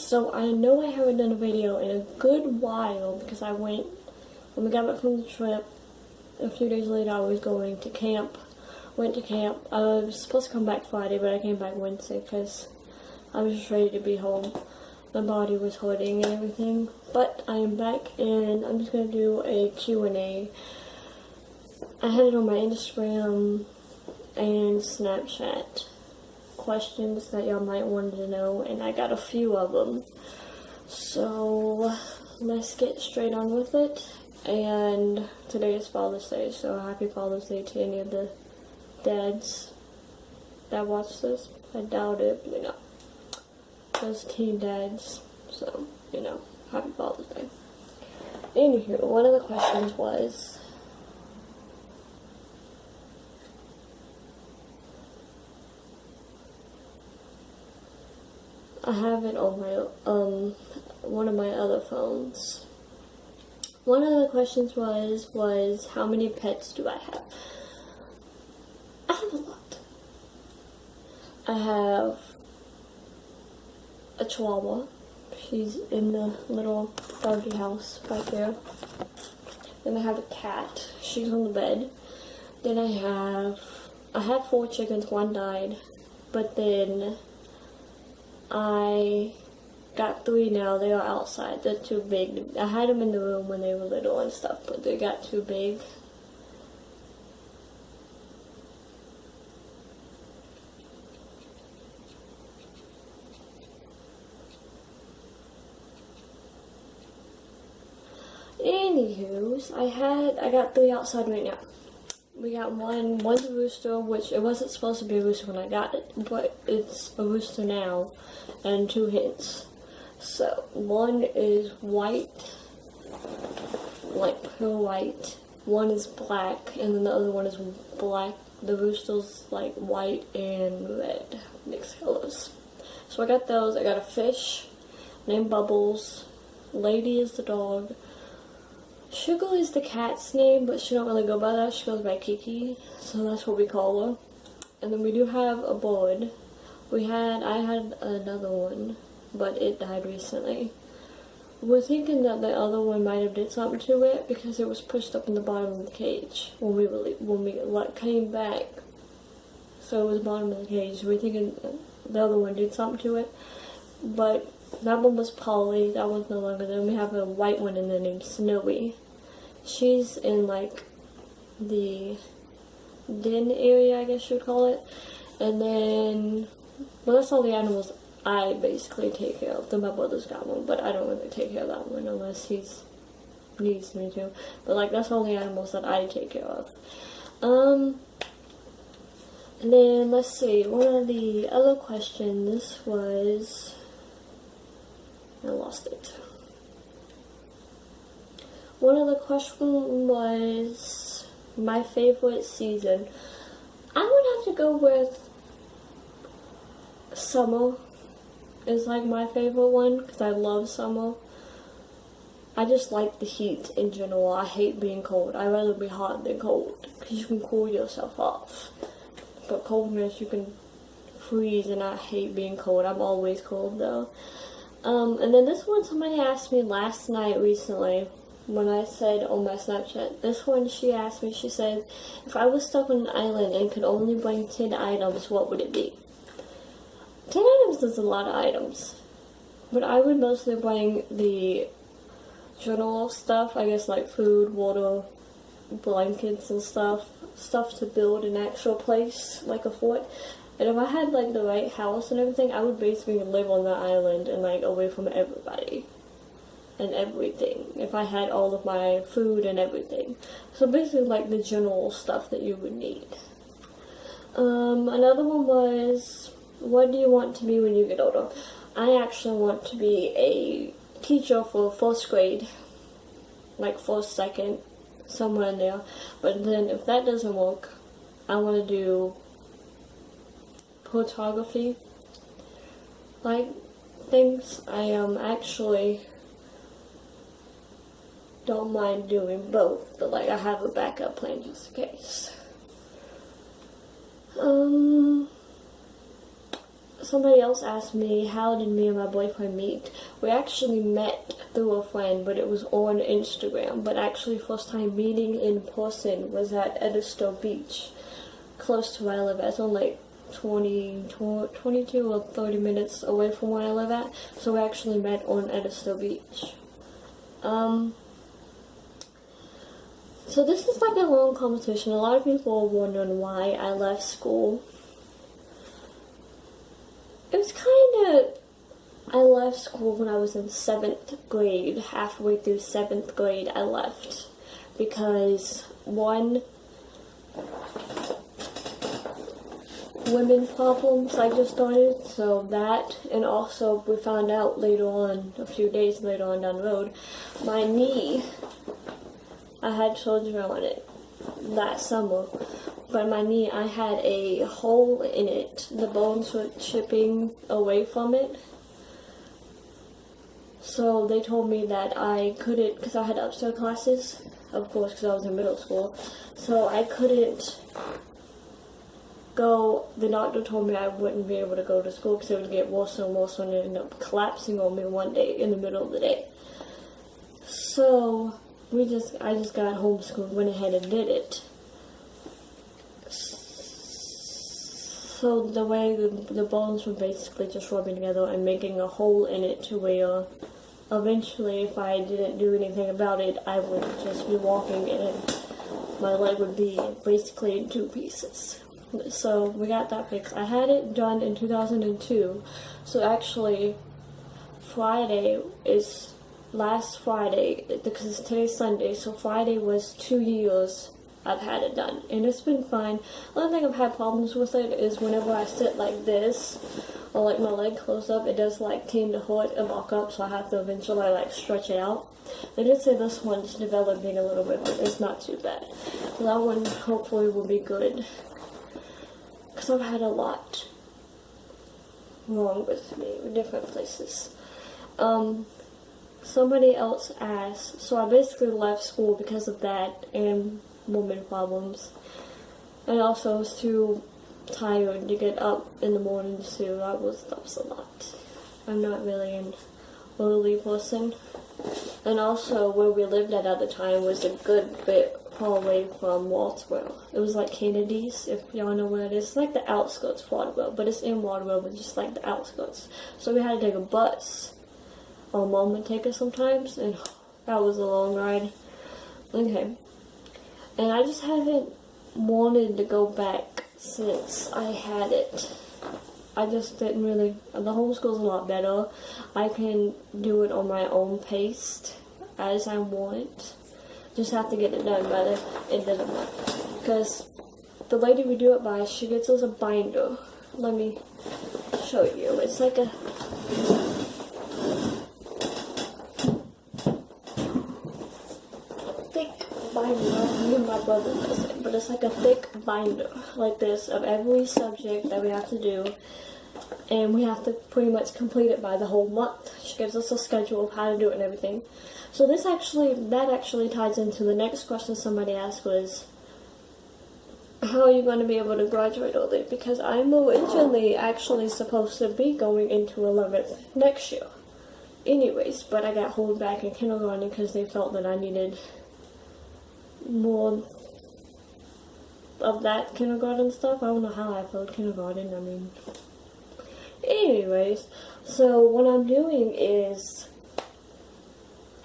So I know I haven't done a video in a good while because when we got back from the trip, a few days later I was going to camp, went to camp. I was supposed to come back Friday, but I came back Wednesday because I was just ready to be home. My body was hurting and everything, but I am back and I'm just going to do a Q&A. I had it on my Instagram and Snapchat. Questions that y'all might want to know, and I got a few of them. So let's get straight on with it. And today is Father's Day, so happy Father's Day to any of the dads that watch this. I doubt it, those teen dads. So, happy Father's Day. Anywho, one of the questions was, I have it on my, one of my other phones. One of the questions was how many pets do I have? I have a lot. I have a Chihuahua. She's in the little doggy house right there. Then I have a cat. She's on the bed. Then I had 4 chickens. 1 died. But then I got 3 now. They are outside. They're too big. I had them in the room when they were little and stuff, but they got too big. Anywho's, I got 3 outside right now. We got one's a rooster, which it wasn't supposed to be a rooster when I got it, but it's a rooster now, and 2 hens. So, one is white, like pure white, one is black, and then the other one is black. The rooster's like white and red, mixed colors. So I got those. I got a fish named Bubbles. Lady is the dog. Sugar is the cat's name, but she don't really go by that. She goes by Kiki, so that's what we call her. And then we do have a bird. I had another one, but it died recently. We're thinking that the other one might have did something to it because it was pushed up in the bottom of the cage when we came back. So it was bottom of the cage. We're thinking the other one did something to it, but that one was Polly. That one's no longer there. We have a white one in there named Snowy. She's in like the den area, I guess you would call it. And then, well, that's all the animals I basically take care of. Then my brother's got one, but I don't really take care of that one unless he needs me to. But like, that's all the animals that I take care of. And then let's see. One of the other questions was, I lost it. One of the questions was my favorite season. I would have to go with summer is like my favorite one because I love summer. I just like the heat in general. I hate being cold. I'd rather be hot than cold because you can cool yourself off. But coldness, you can freeze, and I hate being cold. I'm always cold though. And then this one, somebody asked me last night recently when I said on my Snapchat, this one she asked me, she said, if I was stuck on an island and could only bring 10 items, what would it be? 10 items is a lot of items, but I would mostly bring the general stuff, I guess like food, water, blankets and stuff to build an actual place, like a fort. And if I had like the right house and everything, I would basically live on the island and like away from everybody and everything. If I had all of my food and everything. So basically like the general stuff that you would need. Another one was, what do you want to be when you get older? I actually want to be a teacher for 1st grade. Like 1st, 2nd, somewhere in there. But then if that doesn't work, I want to do photography, like things. I actually don't mind doing both, but like I have a backup plan just in case. somebody else asked me, how did me and my boyfriend meet? We actually met through a friend, but it was on Instagram. But actually, first time meeting in person was at Edisto Beach, close to where I live at. It's only like 22 or 30 minutes away from where I live at. So we actually met on Edisto Beach. So this is like a long conversation. A lot of people are wondering why I left school. It was kind of, I left school when I was in 7th grade. Halfway through 7th grade, I left. Because, one, women problems I just started, so that, and also we found out later on, a few days later on down the road, my knee, I had surgery on it that summer, but my knee, I had a hole in it. The bones were chipping away from it. So they told me that I couldn't, because I had upstairs classes, of course, because I was in middle school, so I couldn't go. The doctor told me I wouldn't be able to go to school because it would get worse and worse, and it ended up collapsing on me one day in the middle of the day. So I just got homeschooled, went ahead and did it. So the way the bones were basically just rubbing together and making a hole in it to where eventually, if I didn't do anything about it, I would just be walking and my leg would be basically in 2 pieces. So we got that fixed. I had it done in 2002. So actually, Friday is last Friday, because today's Sunday, so Friday was 2 years I've had it done, and it's been fine. The only thing I've had problems with it is whenever I sit like this, or like my leg closed up, it does like tend to hurt and lock up, so I have to eventually like stretch it out. They did say this one's developing a little bit, but it's not too bad. So that one hopefully will be good, because I've had a lot wrong with me in different places. Somebody else asked, so I basically left school because of that and woman problems, and also I was too tired to get up in the mornings too. That was a lot. I'm not really an early person, and also where we lived at the time was a good bit far away from Walterboro. It was like Kennedy's, if y'all know where it is. It's like the outskirts of Walterboro, but it's in Walterboro, but just like the outskirts. So we had to take a bus, or Mom would take us sometimes, and that was a long ride. Okay. And I just haven't wanted to go back since I had it. I just didn't really, the homeschool's a lot better. I can do it on my own pace as I want. Just have to get it done by the end of the month. Because the lady we do it by, she gets us a binder. Let me show you. It's like a thick binder. Me and my brother does it, but it's like a thick binder like this of every subject that we have to do, and we have to pretty much complete it by the whole month. She gives us a schedule of how to do it and everything. So that actually ties into the next question somebody asked was, how are you going to be able to graduate early? Because I'm originally actually supposed to be going into 11th next year anyways, but I got held back in kindergarten because they felt that I needed more of that kindergarten stuff. I don't know how I felt kindergarten, I mean. Anyways, so what I'm doing is,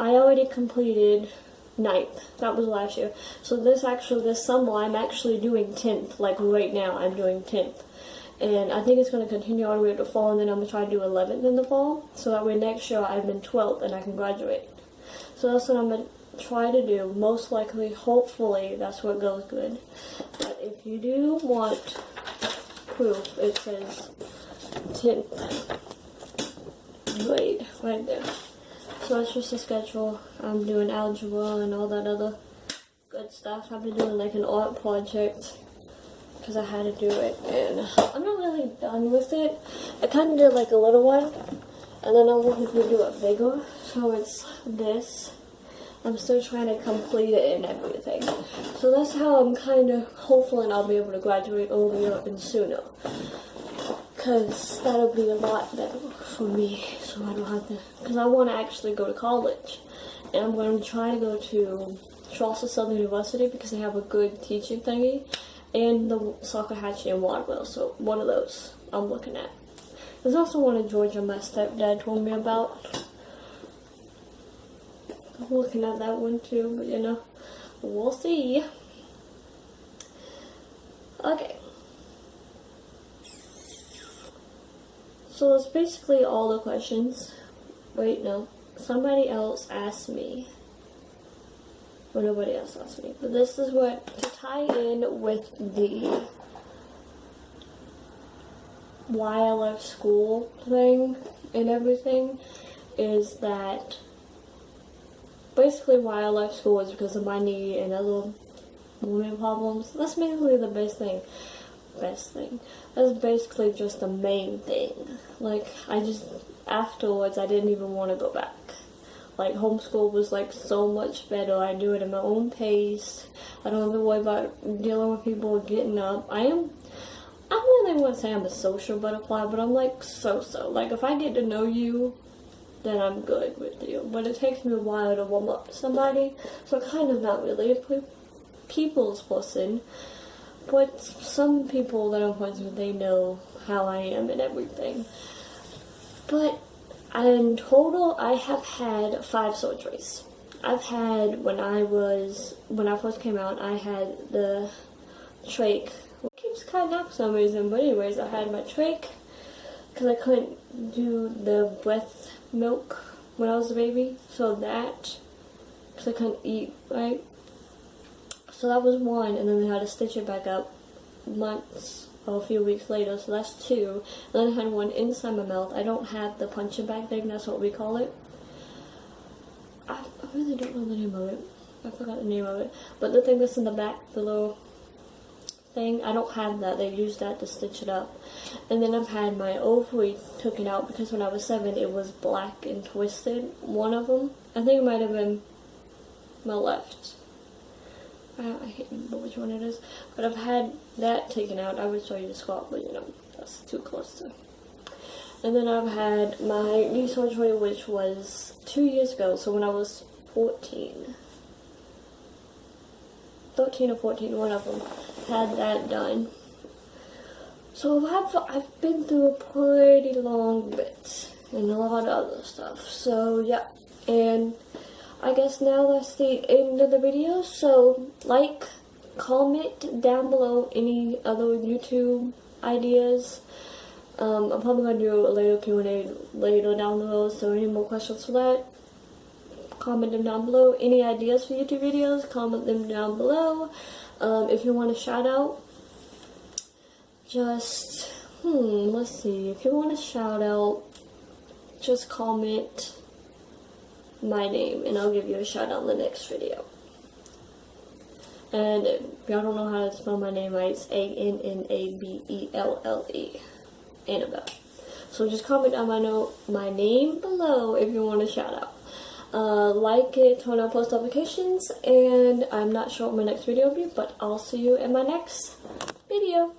I already completed 9th. That was last year. So this summer, I'm actually doing 10th. Like right now, I'm doing 10th. And I think it's going to continue all the way to fall, and then I'm going to try to do 11th in the fall. So that way next year, I'm in 12th and I can graduate. So that's what I'm going to try to do. Most likely, hopefully, that's what goes good. But if you do want proof, it says 10th grade right there. So it's just a schedule. I'm doing algebra and all that other good stuff. I've been doing like an art project because I had to do it, and I'm not really done with it. I kind of did like a little one, and then I'm looking to do it bigger. So it's this. I'm still trying to complete it and everything. So that's how I'm kind of hopeful, and I'll be able to graduate earlier and sooner. because that'll be a lot better for me, so I don't have to, because I want to actually go to college, and I'm going to try to go to Charleston Southern University because they have a good teaching thingy, and the Salkehatchie and Waterville, so one of those I'm looking at. There's also one in Georgia my stepdad told me about. I'm looking at that one too, but you know, we'll see. Okay. So that's basically all the questions. Wait, no. Somebody else asked me. Well, nobody else asked me. But this is what, to tie in with the why I left school thing and everything, is that basically why I left school is because of my knee and other women problems. That's mainly the best thing. That's basically just the main thing. Like, afterwards I didn't even want to go back. Like, homeschool was like so much better. I do it at my own pace. I don't have to worry about dealing with people getting up. I don't really want to say I'm a social butterfly, but I'm like so. Like, if I get to know you, then I'm good with you. But it takes me a while to warm up to somebody, so I'm kind of not really a people's person. But some people that I'm friends with, they know how I am and everything. But in total, I have had 5 surgeries. I've had, when I first came out, I had the trach. It keeps cutting out for some reason, but anyways, I had my trach, because I couldn't do the breast milk when I was a baby. So that, because I couldn't eat, right? So that was one, and then they had to stitch it back up months or a few weeks later, so that's 2. And then I had one inside my mouth. I don't have the punching bag thing, that's what we call it. I really don't know the name of it. I forgot the name of it. But the thing that's in the back, the little thing, I don't have that. They use that to stitch it up. And then I've had my ovary taken out because when I was 7, it was black and twisted. One of them, I think it might have been my left. I can't remember which one it is, but I've had that taken out. I would show you the scarf, but you know, that's too close to. And then I've had my knee surgery, which was 2 years ago, so when I was 13 or 14, one of them, had that done. So I've been through a pretty long bit, and a lot of other stuff, so yeah, and I guess now that's the end of the video, so like, comment down below any other YouTube ideas. I'm probably going to do a later Q&A later down the road, so any more questions for that, comment them down below. Any ideas for YouTube videos, comment them down below. If you want a shout out, just, let's see, if you want a shout out, just comment my name and I'll give you a shout out in the next video. And if y'all don't know how to spell my name right, it's Annabelle. Annabelle. So just comment down my name below if you want a shout out. Like it, turn on post notifications, and I'm not sure what my next video will be, but I'll see you in my next video.